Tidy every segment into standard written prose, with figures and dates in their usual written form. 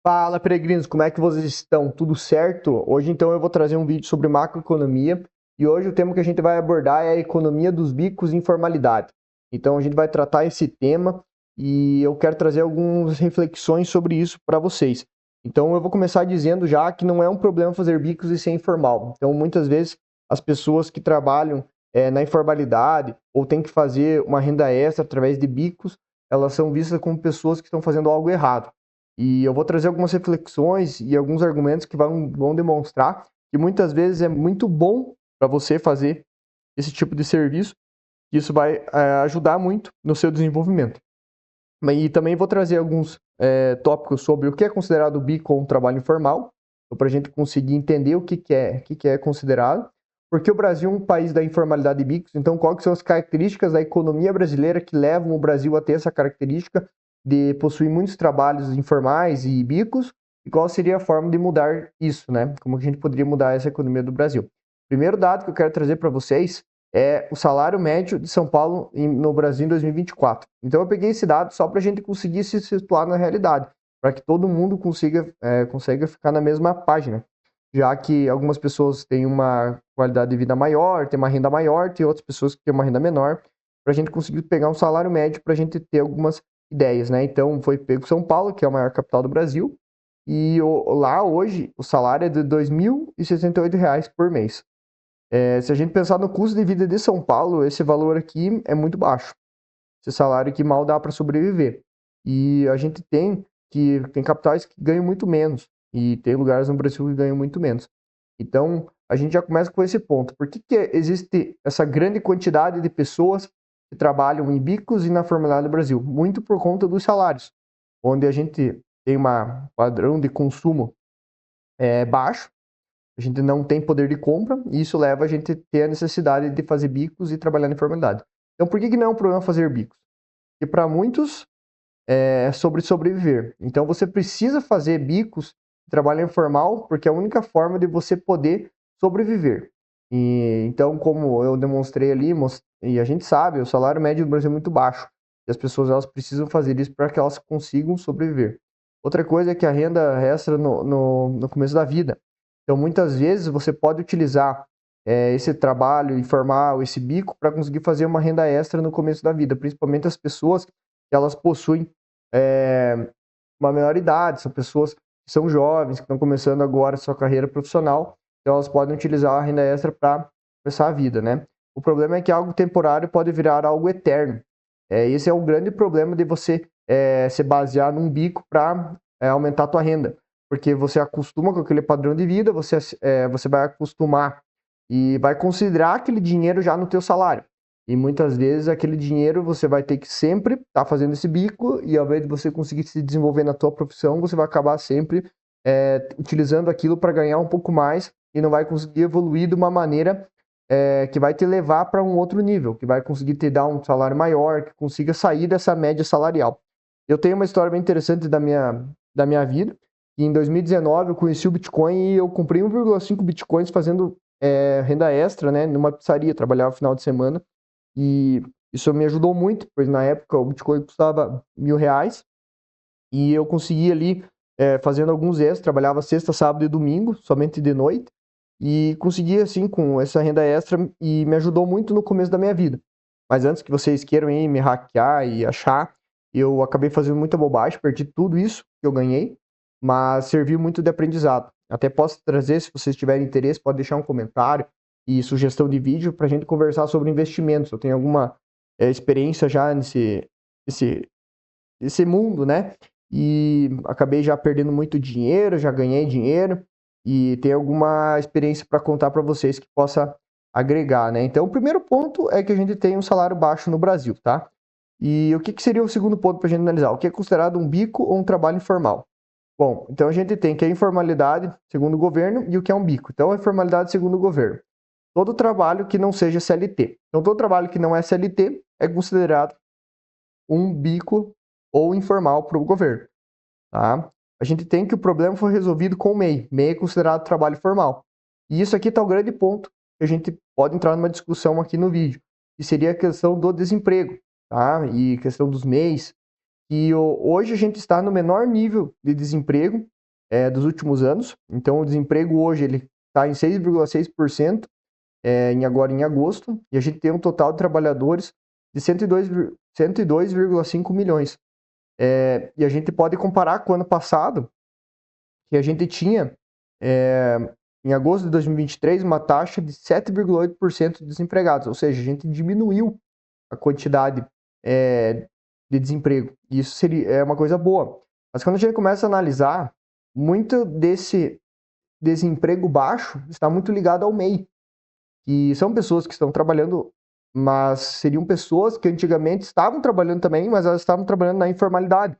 Fala, peregrinos, como é que vocês estão? Tudo certo? Hoje, então, eu vou trazer um vídeo sobre macroeconomia e hoje o tema que a gente vai abordar é a economia dos bicos e informalidade. Então, a gente vai tratar esse tema e eu quero trazer algumas reflexões sobre isso para vocês. Então, eu vou começar dizendo já que não é um problema fazer bicos e ser informal. Então, muitas vezes, as pessoas que trabalham na informalidade ou têm que fazer uma renda extra através de bicos, elas são vistas como pessoas que estão fazendo algo errado. E eu vou trazer algumas reflexões e alguns argumentos que vão demonstrar que muitas vezes é muito bom para você fazer esse tipo de serviço, e isso vai ajudar muito no seu desenvolvimento. E também vou trazer alguns tópicos sobre o que é considerado bico ou um trabalho informal, para a gente conseguir entender o que é considerado, porque o Brasil é um país da informalidade de bicos, então quais são as características da economia brasileira que levam o Brasil a ter essa característica de possuir muitos trabalhos informais e bicos, e qual seria a forma de mudar isso, né? Como que a gente poderia mudar essa economia do Brasil. Primeiro dado que eu quero trazer para vocês é o salário médio de São Paulo no Brasil em 2024. Então eu peguei esse dado só para a gente conseguir se situar na realidade, para que todo mundo consiga ficar na mesma página, já que algumas pessoas têm uma qualidade de vida maior, têm uma renda maior, tem outras pessoas que têm uma renda menor, para a gente conseguir pegar um salário médio para a gente ter algumas ideias, né? Então foi pego São Paulo, que é a maior capital do Brasil, e lá hoje o salário é de R$ 2.068 por mês. Se a gente pensar no custo de vida de São Paulo, esse valor aqui é muito baixo. Esse salário aqui mal dá para sobreviver. E a gente tem capitais que ganham muito menos, e tem lugares no Brasil que ganham muito menos. Então, a gente já começa com esse ponto. Por que existe essa grande quantidade de pessoas que trabalham em bicos e na formalidade do Brasil? Muito por conta dos salários, onde a gente tem um padrão de consumo baixo, a gente não tem poder de compra, e isso leva a gente a ter a necessidade de fazer bicos e trabalhar na informalidade. Então, por que não é um problema fazer bicos? Porque para muitos é sobre sobreviver. Então, você precisa fazer bicos, trabalho informal, porque é a única forma de você poder sobreviver. E então, como eu demonstrei ali, e a gente sabe, o salário médio do Brasil é muito baixo. E as pessoas elas precisam fazer isso para que elas consigam sobreviver. Outra coisa é que a renda extra no começo da vida. Então, muitas vezes você pode utilizar esse trabalho informal, esse bico, para conseguir fazer uma renda extra no começo da vida, principalmente as pessoas que elas possuem uma menor idade, são pessoas que são jovens, que estão começando agora a sua carreira profissional, então elas podem utilizar a renda extra para começar a vida, né? O problema é que algo temporário pode virar algo eterno. Esse é o grande problema de você se basear num bico para aumentar a tua renda, porque você acostuma com aquele padrão de vida, você vai acostumar e vai considerar aquele dinheiro já no teu salário. E muitas vezes aquele dinheiro você vai ter que sempre estar fazendo esse bico, e ao invés de você conseguir se desenvolver na tua profissão, você vai acabar sempre utilizando aquilo para ganhar um pouco mais e não vai conseguir evoluir de uma maneira que vai te levar para um outro nível, que vai conseguir te dar um salário maior, que consiga sair dessa média salarial. Eu tenho uma história bem interessante da minha vida. Em 2019 eu conheci o Bitcoin e eu comprei 1,5 Bitcoins fazendo renda extra, né, numa pizzaria, trabalhava no final de semana. E isso me ajudou muito, pois na época o Bitcoin custava R$ 1.000 e eu conseguia ali, fazendo alguns extras, trabalhava sexta, sábado e domingo, somente de noite, e conseguia assim com essa renda extra e me ajudou muito no começo da minha vida. Mas antes que vocês queiram aí me hackear e achar, eu acabei fazendo muita bobagem, perdi tudo isso que eu ganhei, mas serviu muito de aprendizado. Até posso trazer, se vocês tiverem interesse, pode deixar um comentário e sugestão de vídeo para a gente conversar sobre investimentos. Eu tenho alguma experiência já nesse mundo, né? E acabei já perdendo muito dinheiro, já ganhei dinheiro e tenho alguma experiência para contar para vocês que possa agregar, né? Então, o primeiro ponto é que a gente tem um salário baixo no Brasil, tá? E o que seria o segundo ponto para a gente analisar? O que é considerado um bico ou um trabalho informal? Bom, então a gente tem que a informalidade, segundo o governo, e o que é um bico. Então, a informalidade, segundo o governo, todo trabalho que não seja CLT. Então, todo trabalho que não é CLT é considerado um bico ou informal para o governo, tá? A gente tem que o problema foi resolvido com o MEI. MEI é considerado trabalho formal. E isso aqui está o grande ponto que a gente pode entrar numa discussão aqui no vídeo, que seria a questão do desemprego, tá? E questão dos MEIs. E hoje a gente está no menor nível de desemprego dos últimos anos. Então, o desemprego hoje ele está em 6,6% agora em agosto, e a gente tem um total de trabalhadores de 102,5 milhões. E a gente pode comparar com o ano passado, que a gente tinha, em agosto de 2023, uma taxa de 7,8% de desempregados, ou seja, a gente diminuiu a quantidade de desemprego. E isso é uma coisa boa. Mas quando a gente começa a analisar, muito desse desemprego baixo está muito ligado ao MEI, que são pessoas que estão trabalhando, mas seriam pessoas que antigamente estavam trabalhando também, mas elas estavam trabalhando na informalidade,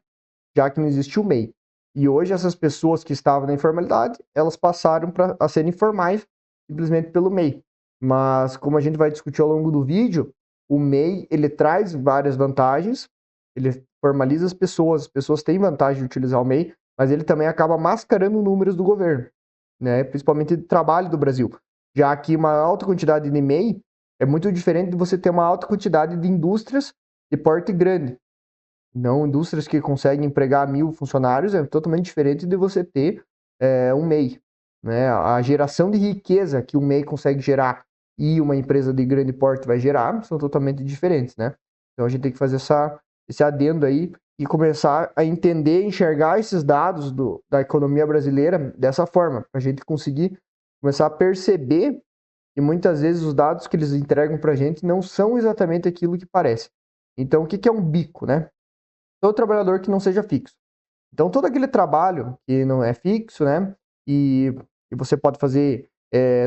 já que não existia o MEI. E hoje essas pessoas que estavam na informalidade, elas passaram a serem formais simplesmente pelo MEI. Mas como a gente vai discutir ao longo do vídeo, o MEI ele traz várias vantagens, ele formaliza as pessoas têm vantagem de utilizar o MEI, mas ele também acaba mascarando números do governo, né? Principalmente de trabalho do Brasil, já que uma alta quantidade de MEI é muito diferente de você ter uma alta quantidade de indústrias de porte grande. Não, indústrias que conseguem empregar 1.000 funcionários é totalmente diferente de você ter um MEI, né? A geração de riqueza que o MEI consegue gerar e uma empresa de grande porte vai gerar são totalmente diferentes, né? Então a gente tem que fazer esse adendo aí e começar a entender, enxergar esses dados da economia brasileira dessa forma, para a gente conseguir começar a perceber que muitas vezes os dados que eles entregam para a gente não são exatamente aquilo que parece. Então, o que é um bico, né? Todo trabalhador que não seja fixo. Então, todo aquele trabalho que não é fixo, né? E você pode fazer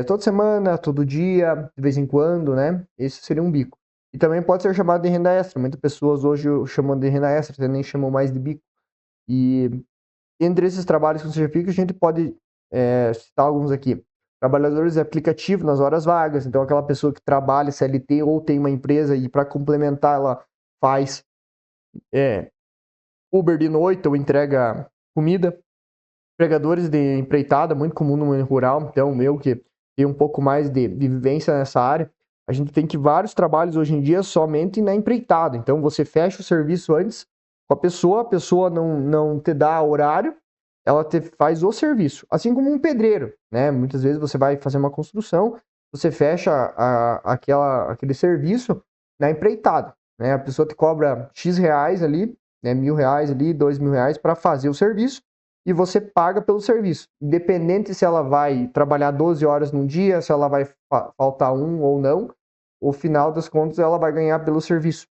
toda semana, todo dia, de vez em quando, né? Esse seria um bico. E também pode ser chamado de renda extra. Muitas pessoas hoje chamam de renda extra, até nem chamam mais de bico. E entre esses trabalhos que não seja fixo, a gente pode citar alguns aqui. Trabalhadores de aplicativo nas horas vagas. Então, aquela pessoa que trabalha CLT ou tem uma empresa e para complementar ela faz Uber de noite ou entrega comida. Empregadores de empreitada, muito comum no meio rural. Então, eu que tenho um pouco mais de vivência nessa área, a gente tem que vários trabalhos hoje em dia somente na empreitada. Então, você fecha o serviço antes com a pessoa não te dá horário, ela te faz o serviço. Assim como um pedreiro, né? Muitas vezes você vai fazer uma construção, você fecha aquele serviço na empreitada, né? A pessoa te cobra X reais ali, né, R$ 1.000 ali, R$ 2.000 para fazer o serviço e você paga pelo serviço. Independente se ela vai trabalhar 12 horas num dia, se ela vai faltar um ou não, o final das contas ela vai ganhar pelo serviço.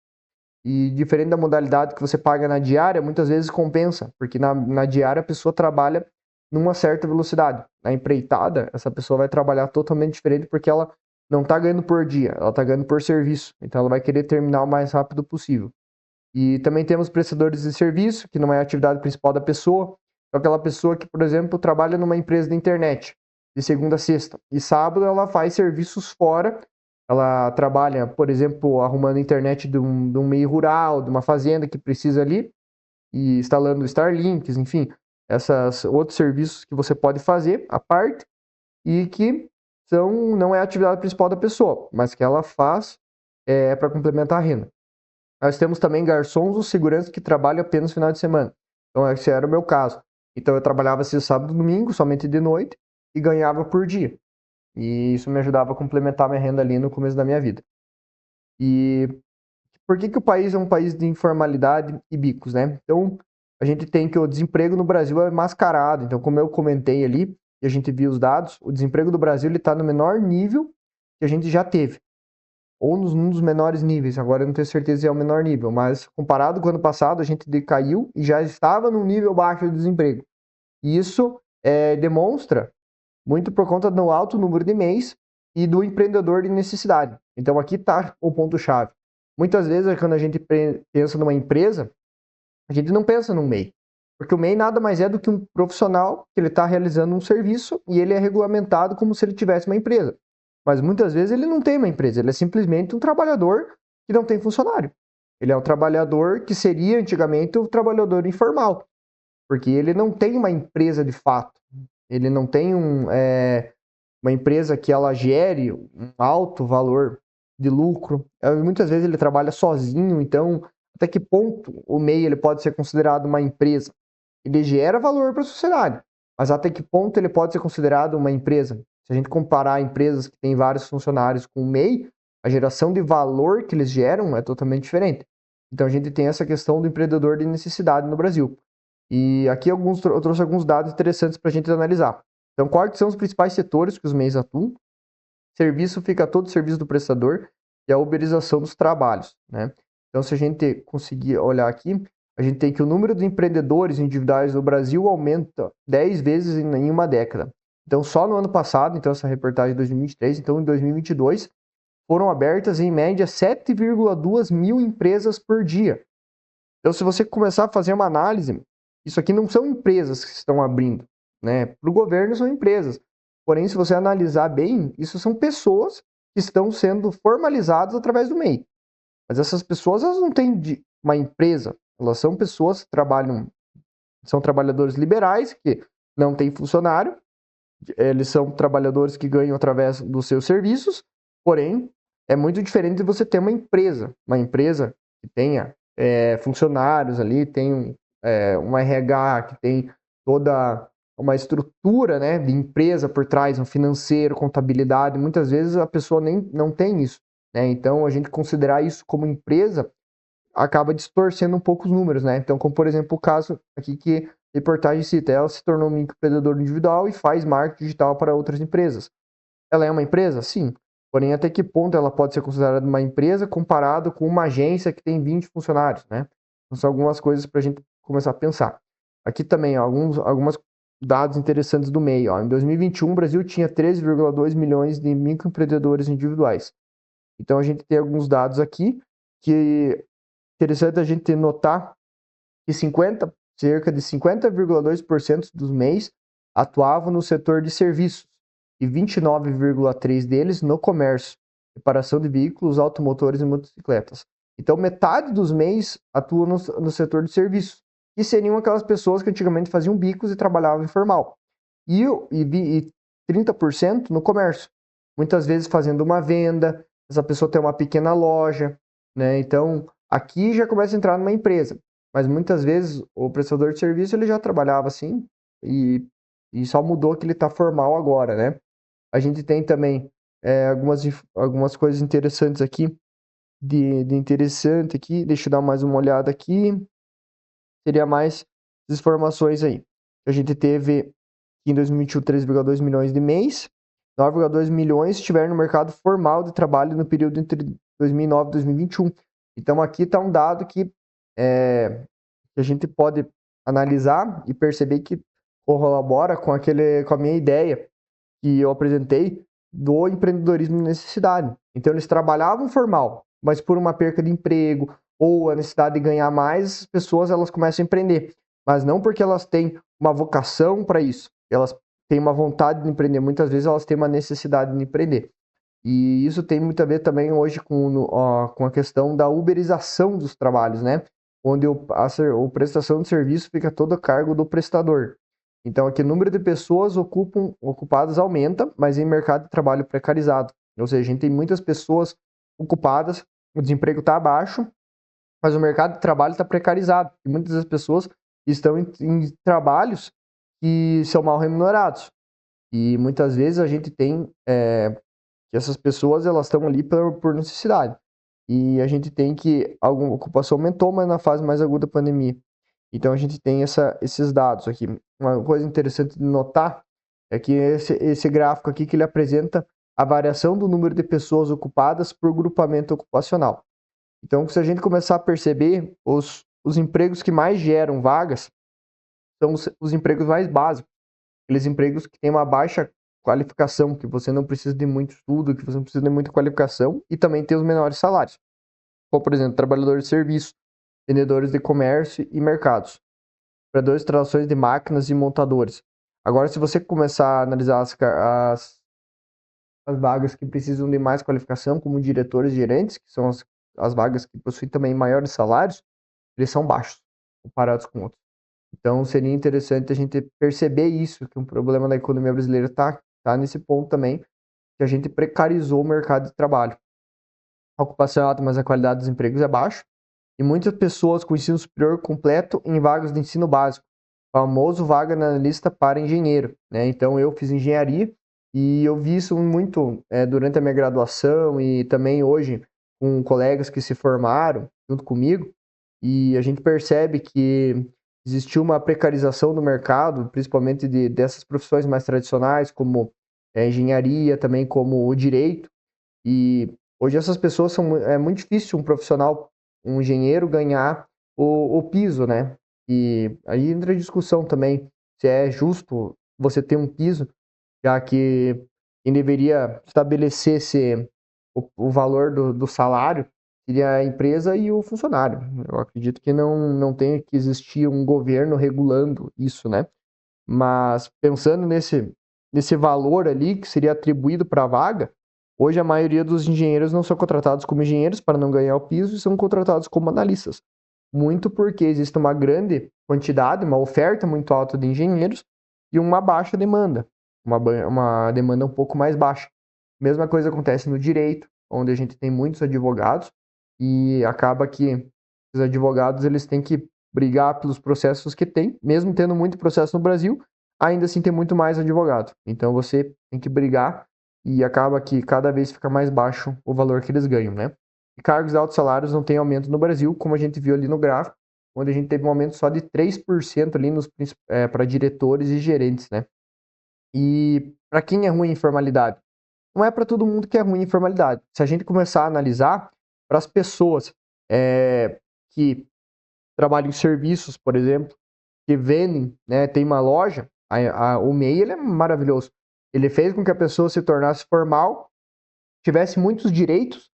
E diferente da modalidade que você paga na diária, muitas vezes compensa, porque na diária a pessoa trabalha numa certa velocidade. Na empreitada, essa pessoa vai trabalhar totalmente diferente porque ela não está ganhando por dia, ela está ganhando por serviço. Então ela vai querer terminar o mais rápido possível. E também temos prestadores de serviço, que não é a atividade principal da pessoa. É aquela pessoa que, por exemplo, trabalha numa empresa de internet, de segunda a sexta. E sábado ela faz serviços fora. Ela trabalha, por exemplo, arrumando a internet de um meio rural, de uma fazenda que precisa ali, e instalando Starlinks, enfim, esses outros serviços que você pode fazer à parte e que não é a atividade principal da pessoa, mas que ela faz para complementar a renda. Nós temos também garçons ou seguranças que trabalham apenas no final de semana. Então, esse era o meu caso. Então, eu trabalhava sábado e domingo, somente de noite, e ganhava por dia. E isso me ajudava a complementar minha renda ali no começo da minha vida. E por que o país é um país de informalidade e bicos, né? Então, a gente tem que o desemprego no Brasil é mascarado. Então, como eu comentei ali, e a gente viu os dados, o desemprego do Brasil está no menor nível que a gente já teve. Ou num dos menores níveis, agora eu não tenho certeza se é o menor nível, mas comparado com o ano passado, a gente decaiu e já estava num nível baixo de desemprego. E isso demonstra muito por conta do alto número de MEIs e do empreendedor de necessidade. Então aqui está o ponto-chave. Muitas vezes, quando a gente pensa numa empresa, a gente não pensa num MEI. Porque o MEI nada mais é do que um profissional que ele está realizando um serviço e ele é regulamentado como se ele tivesse uma empresa. Mas muitas vezes ele não tem uma empresa, ele é simplesmente um trabalhador que não tem funcionário. Ele é um trabalhador que seria antigamente o trabalhador informal, porque ele não tem uma empresa de fato. Ele não tem uma empresa que ela gere um alto valor de lucro. Muitas vezes ele trabalha sozinho, então até que ponto o MEI ele pode ser considerado uma empresa? Ele gera valor para a sociedade, mas até que ponto ele pode ser considerado uma empresa? Se a gente comparar empresas que têm vários funcionários com o MEI, a geração de valor que eles geram é totalmente diferente. Então a gente tem essa questão do empreendedor de necessidade no Brasil. E aqui eu trouxe alguns dados interessantes para a gente analisar. Então, quais são os principais setores que os MEIs atuam? Serviço fica todo o serviço do prestador e a uberização dos trabalhos, né? Então, se a gente conseguir olhar aqui, a gente tem que o número de empreendedores individuais no Brasil aumenta 10 vezes em uma década. Então, só no ano passado, então essa reportagem de 2023, então em 2022, foram abertas em média 7,2 mil empresas por dia. Então, se você começar a fazer uma análise, isso aqui não são empresas que estão abrindo, né? Para o governo são empresas. Porém, se você analisar bem, isso são pessoas que estão sendo formalizadas através do MEI. Mas essas pessoas, elas não têm uma empresa, elas são pessoas que trabalham, são trabalhadores liberais, que não têm funcionário, eles são trabalhadores que ganham através dos seus serviços, porém, é muito diferente de você ter uma empresa que tenha funcionários ali, tem um RH que tem toda uma estrutura, né, de empresa por trás, um financeiro, contabilidade, muitas vezes a pessoa nem não tem isso, né? Então a gente considerar isso como empresa acaba distorcendo um pouco os números, né? Então, como por exemplo o caso aqui que a reportagem cita, ela se tornou um microempreendedor individual e faz marketing digital para outras empresas. Ela é uma empresa? Sim. Porém, até que ponto ela pode ser considerada uma empresa comparado com uma agência que tem 20 funcionários, né? Então, são algumas coisas para a gente começar a pensar. Aqui também, algumas dados interessantes do MEI. Ó. Em 2021, o Brasil tinha 13,2 milhões de microempreendedores individuais. Então, a gente tem alguns dados aqui que é interessante a gente notar que cerca de 50,2% dos MEIs atuavam no setor de serviços e 29,3% deles no comércio, reparação de veículos, automotores e motocicletas. Então, metade dos MEIs atuam no setor de serviços, que seriam aquelas pessoas que antigamente faziam bicos e trabalhavam informal. E 30% no comércio, muitas vezes fazendo uma venda, essa pessoa tem uma pequena loja, né? Então, aqui já começa a entrar numa empresa, mas muitas vezes o prestador de serviço ele já trabalhava assim e só mudou que ele está formal agora, né? A gente tem também algumas coisas interessantes aqui, de interessante aqui, deixa eu dar mais uma olhada aqui, seria mais as informações aí. A gente teve em 2021 3,2 milhões de MEIs, 9,2 milhões estiveram no mercado formal de trabalho no período entre 2009 e 2021. Então aqui está um dado que a gente pode analisar e perceber que corrobora com a minha ideia que eu apresentei do empreendedorismo de necessidade. Então eles trabalhavam formal, mas por uma perca de emprego ou a necessidade de ganhar mais, as pessoas elas começam a empreender, mas não porque elas têm uma vocação para isso, elas têm uma vontade de empreender, muitas vezes elas têm uma necessidade de empreender. E isso tem muito a ver também hoje com a questão da uberização dos trabalhos, né? Onde a prestação de serviço fica todo a cargo do prestador. Então, aqui o número de pessoas ocupadas aumenta, mas em mercado de trabalho precarizado. Ou seja, a gente tem muitas pessoas ocupadas, o desemprego está baixo, mas o mercado de trabalho está precarizado. E muitas das pessoas estão em trabalhos que são mal remunerados. E muitas vezes a gente tem que essas pessoas elas estão ali por necessidade. E a gente tem que a ocupação aumentou, mas na fase mais aguda da pandemia. Então a gente tem esses dados aqui. Uma coisa interessante de notar é que esse gráfico aqui que ele apresenta a variação do número de pessoas ocupadas por grupamento ocupacional. Então, se a gente começar a perceber, os empregos que mais geram vagas são os empregos mais básicos. Aqueles empregos que têm uma baixa qualificação, que você não precisa de muito estudo, que você não precisa de muita qualificação, e também tem os menores salários. Como, por exemplo, trabalhadores de serviço, vendedores de comércio e mercados, operadores de instalações de máquinas e montadores. Agora, se você começar a analisar as vagas que precisam de mais qualificação, como diretores e gerentes, que são as vagas que possuem também maiores salários, eles são baixos, comparados com outros. Então, seria interessante a gente perceber isso, que um problema da economia brasileira está nesse ponto também, que a gente precarizou o mercado de trabalho. A ocupação é alta, mas a qualidade dos empregos é baixa. E muitas pessoas com ensino superior completo em vagas de ensino básico, famoso vaga na lista para engenheiro, né? Então eu fiz engenharia e eu vi isso muito durante a minha graduação e também hoje com colegas que se formaram junto comigo, e a gente percebe que existiu uma precarização no mercado, principalmente dessas profissões mais tradicionais, como engenharia, também como o direito, e hoje essas pessoas é muito difícil um profissional, um engenheiro ganhar o piso, né? E aí entra a discussão também se é justo você ter um piso, já que quem deveria estabelecer o valor do salário seria a empresa e o funcionário. Eu acredito que não tem que existir um governo regulando isso, né? Mas pensando nesse valor ali que seria atribuído para a vaga, hoje a maioria dos engenheiros não são contratados como engenheiros para não ganhar o piso e são contratados como analistas. Muito porque existe uma grande quantidade, uma oferta muito alta de engenheiros e uma baixa demanda, uma demanda um pouco mais baixa. Mesma coisa acontece no direito, onde a gente tem muitos advogados e acaba que os advogados eles têm que brigar pelos processos que tem, mesmo tendo muito processo no Brasil, ainda assim tem muito mais advogado. Então você tem que brigar e acaba que cada vez fica mais baixo o valor que eles ganham, né? E cargos de altos salários não tem aumento no Brasil, como a gente viu ali no gráfico, onde a gente teve um aumento só de 3% ali para diretores e gerentes, né? E para quem é ruim em informalidade? Não é para todo mundo que é ruim em informalidade. Se a gente começar a analisar, para as pessoas que trabalham em serviços, por exemplo, que vendem, né, tem uma loja, o MEI ele é maravilhoso. Ele fez com que a pessoa se tornasse formal, tivesse muitos direitos,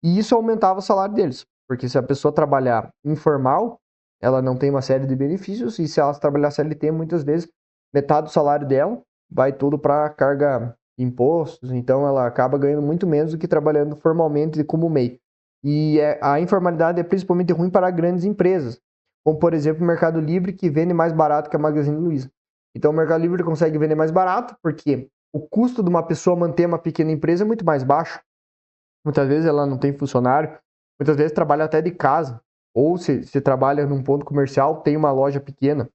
e isso aumentava o salário deles. Porque se a pessoa trabalhar informal, ela não tem uma série de benefícios, e se ela trabalhar CLT, muitas vezes, metade do salário dela vai tudo para carga de impostos, então ela acaba ganhando muito menos do que trabalhando formalmente como MEI. E a informalidade é principalmente ruim para grandes empresas, como por exemplo o Mercado Livre, que vende mais barato que a Magazine Luiza. Então o Mercado Livre consegue vender mais barato porque o custo de uma pessoa manter uma pequena empresa é muito mais baixo. Muitas vezes ela não tem funcionário, muitas vezes trabalha até de casa, ou se trabalha num ponto comercial, tem uma loja pequena,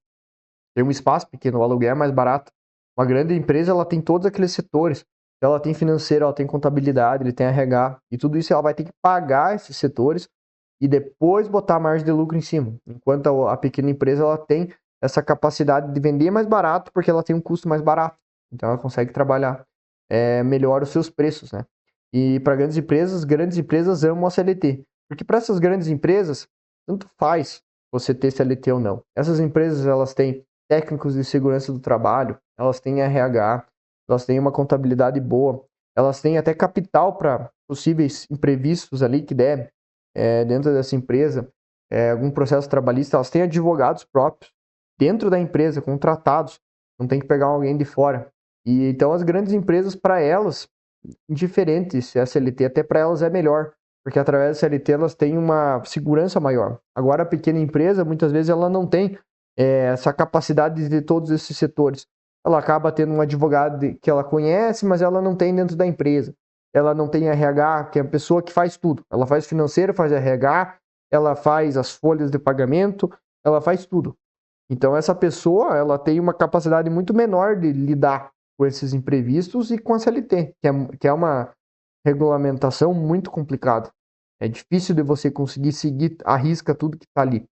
tem um espaço pequeno, o aluguel é mais barato. Uma grande empresa, ela tem todos aqueles setores. Ela tem financeiro, ela tem contabilidade, ele tem RH, e tudo isso ela vai ter que pagar esses setores e depois botar a margem de lucro em cima. Enquanto a pequena empresa, ela tem essa capacidade de vender mais barato porque ela tem um custo mais barato. Então ela consegue trabalhar melhor os seus preços, né? E para grandes empresas amam a CLT. Porque para essas grandes empresas, tanto faz você ter CLT ou não. Essas empresas, elas têm técnicos de segurança do trabalho, elas têm RH, elas têm uma contabilidade boa, elas têm até capital para possíveis imprevistos ali que der dentro dessa empresa, algum processo trabalhista, elas têm advogados próprios dentro da empresa, contratados, não tem que pegar alguém de fora. E então as grandes empresas, para elas, indiferente se é CLT, até para elas é melhor, porque através da CLT elas têm uma segurança maior. Agora a pequena empresa, muitas vezes ela não tem essa capacidade de todos esses setores. Ela acaba tendo um advogado que ela conhece, mas ela não tem dentro da empresa. Ela não tem RH, que é a pessoa que faz tudo. Ela faz financeiro, faz RH, ela faz as folhas de pagamento, ela faz tudo. Então essa pessoa, ela tem uma capacidade muito menor de lidar com esses imprevistos e com a CLT, que é uma regulamentação muito complicada. É difícil de você conseguir seguir à risca tudo que está ali,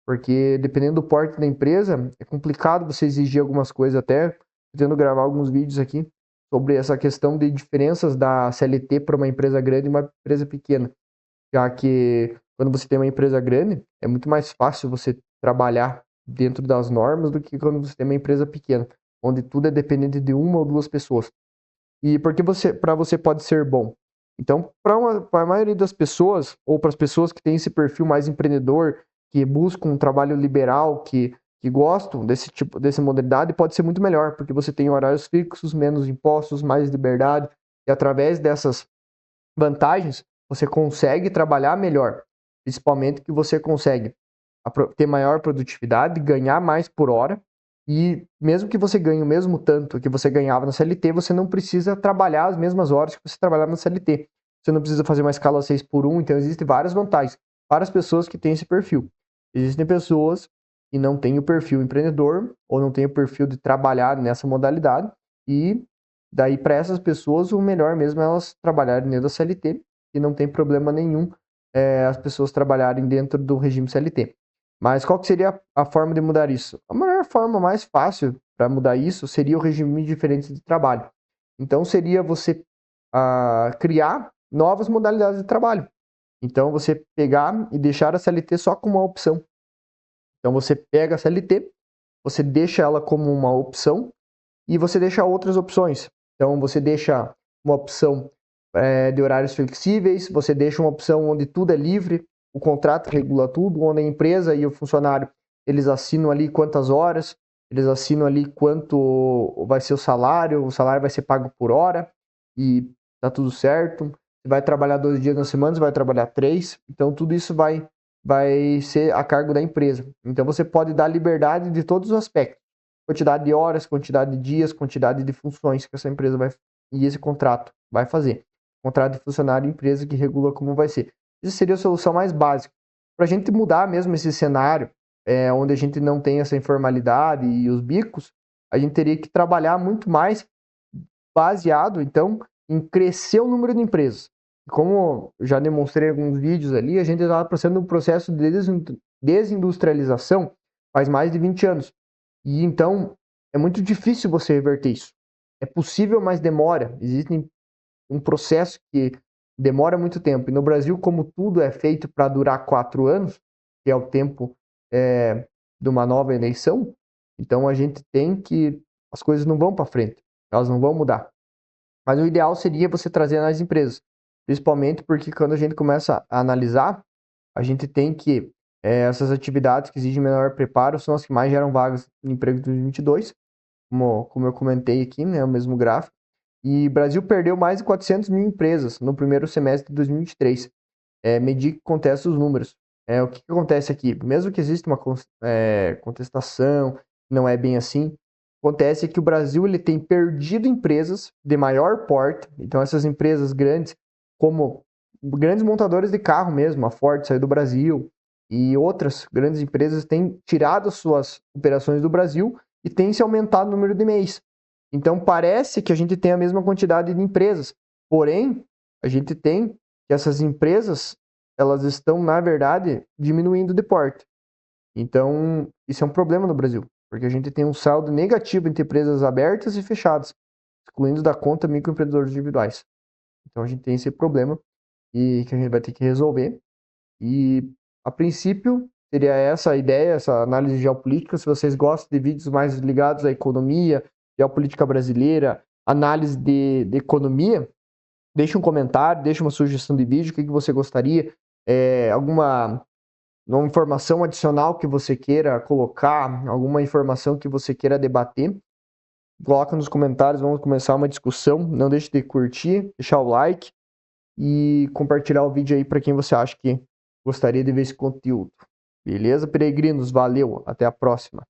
porque dependendo do porte da empresa, é complicado você exigir algumas coisas, até tentando gravar alguns vídeos aqui sobre essa questão de diferenças da CLT para uma empresa grande e uma empresa pequena, já que quando você tem uma empresa grande, é muito mais fácil você trabalhar dentro das normas do que quando você tem uma empresa pequena, onde tudo é dependente de uma ou duas pessoas. E porque para você pode ser bom. Então, para a maioria das pessoas, ou para as pessoas que têm esse perfil mais empreendedor, que buscam um trabalho liberal, que gostam dessa modalidade, pode ser muito melhor, porque você tem horários fixos, menos impostos, mais liberdade, e através dessas vantagens, você consegue trabalhar melhor, principalmente que você consegue ter maior produtividade, ganhar mais por hora, e mesmo que você ganhe o mesmo tanto que você ganhava na CLT, você não precisa trabalhar as mesmas horas que você trabalhava na CLT. Você não precisa fazer uma escala 6 por 1, então existem várias vantagens para as pessoas que têm esse perfil. Existem pessoas e não tem o perfil empreendedor ou não tem o perfil de trabalhar nessa modalidade. E daí, para essas pessoas, o melhor mesmo é elas trabalharem dentro da CLT, e não tem problema nenhum as pessoas trabalharem dentro do regime CLT. Mas qual que seria a forma de mudar isso? A maior forma mais fácil para mudar isso seria o regime diferente de trabalho. Então, seria você criar novas modalidades de trabalho. Então, você pegar e deixar a CLT só como uma opção. Então, você pega a CLT, você deixa ela como uma opção e você deixa outras opções. Então, você deixa uma opção de horários flexíveis, você deixa uma opção onde tudo é livre, o contrato regula tudo, onde a empresa e o funcionário, eles assinam ali quantas horas, eles assinam ali quanto vai ser o salário vai ser pago por hora, e tá tudo certo. Você vai trabalhar 2 dias na semana, você vai trabalhar 3, então tudo isso vai ser a cargo da empresa. Então, você pode dar liberdade de todos os aspectos. Quantidade de horas, quantidade de dias, quantidade de funções que essa empresa vai e esse contrato vai fazer. Contrato de funcionário e empresa que regula como vai ser. Essa seria a solução mais básica. Para a gente mudar mesmo esse cenário, onde a gente não tem essa informalidade e os bicos, a gente teria que trabalhar muito mais baseado, então, em crescer o número de empresas. Como eu já demonstrei em alguns vídeos ali, a gente está passando um processo de desindustrialização faz mais de 20 anos. E então, é muito difícil você reverter isso. É possível, mas demora. Existe um processo que demora muito tempo. E no Brasil, como tudo é feito para durar 4 anos, que é o tempo de uma nova eleição, então a gente tem que... As coisas não vão para frente. Elas não vão mudar. Mas o ideal seria você trazer nas empresas. Principalmente porque quando a gente começa a analisar, a gente tem que essas atividades que exigem menor preparo são as que mais geram vagas de emprego de 2022, como eu comentei aqui, né, o mesmo gráfico. E o Brasil perdeu mais de 400 mil empresas no primeiro semestre de 2023. Medir que acontece os números. O que acontece aqui? Mesmo que exista uma contestação, não é bem assim, acontece que o Brasil ele tem perdido empresas de maior porte. Então, essas empresas grandes, como grandes montadores de carro mesmo, a Ford saiu do Brasil, e outras grandes empresas têm tirado suas operações do Brasil e tem se aumentado o número de MEIs. Então, parece que a gente tem a mesma quantidade de empresas, porém, a gente tem que essas empresas, elas estão, na verdade, diminuindo de porte. Então, isso é um problema no Brasil, porque a gente tem um saldo negativo entre empresas abertas e fechadas, excluindo da conta microempreendedores individuais. Então, a gente tem esse problema e que a gente vai ter que resolver. E, a princípio, seria essa a ideia, essa análise geopolítica. Se vocês gostam de vídeos mais ligados à economia, geopolítica brasileira, análise de economia, deixe um comentário, deixe uma sugestão de vídeo, o que você gostaria, alguma uma informação adicional que você queira colocar, alguma informação que você queira debater, coloca nos comentários, vamos começar uma discussão. Não deixe de curtir, deixar o like e compartilhar o vídeo aí para quem você acha que gostaria de ver esse conteúdo. Beleza, peregrinos? Valeu, até a próxima.